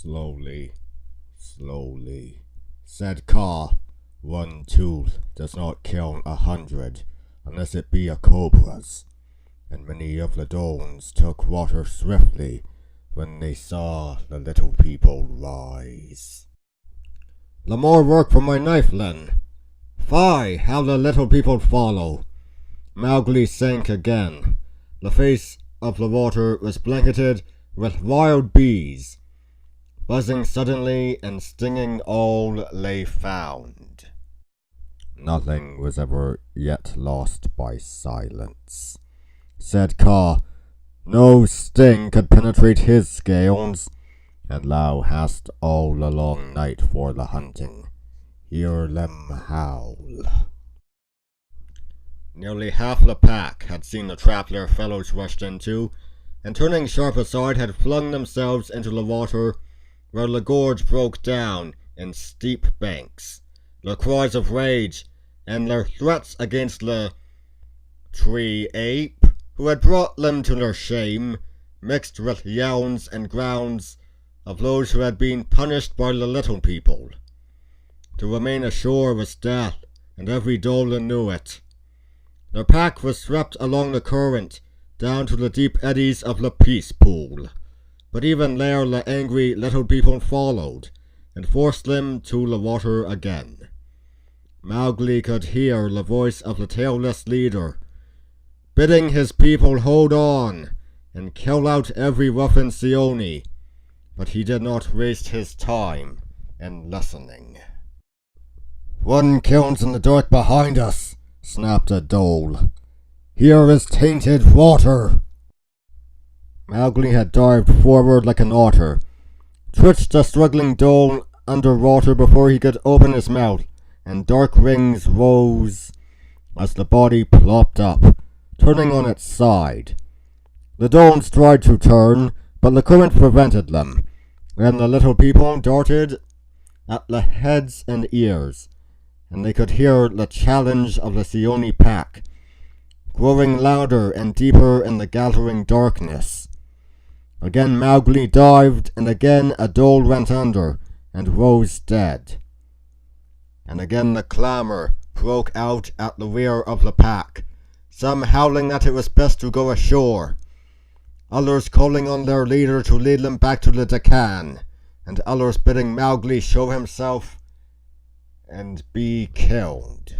Slowly, slowly, said Kaa. One tooth does not kill 100, unless it be a cobra's. And many of the Dons took water swiftly when they saw the little people rise. The more work for my knife, then. Fie, how the little people follow. Mowgli sank again. The face of the water was blanketed with wild bees, buzzing suddenly and stinging all they found. Nothing was ever yet lost by silence, said Kaa. No sting could penetrate his scales, and thou hast all the long night for the hunting. Hear them howl. Nearly half the pack had seen the trap their fellows rushed into, and turning sharp aside had flung themselves into the water, where the gorge broke down in steep banks. Their cries of rage and their threats against the tree ape, who had brought them to their shame, mixed with yells and growls of those who had been punished by the little people. To remain ashore was death, and every Dolan knew it. Their pack was swept along the current, down to the deep eddies of the Peace Pool. But even there the angry little people followed, and forced them to the water again. Mowgli could hear the voice of the tailless leader, bidding his people hold on, and kill out every ruffian Seoni, but he did not waste his time in listening. One kilns in the dark behind us, snapped a dhole. Here is tainted water. Mowgli had dived forward like an otter, twitched the struggling dhole under water before he could open his mouth, and dark rings rose as the body plopped up, turning on its side. The dholes tried to turn, but the current prevented them. Then the little people darted at the heads and ears, and they could hear the challenge of the Seoni pack, growing louder and deeper in the gathering darkness. Again Mowgli dived, and again a dhole went under and rose dead. And again the clamour broke out at the rear of the pack, some howling that it was best to go ashore, others calling on their leader to lead them back to the Deccan, and others bidding Mowgli show himself and be killed.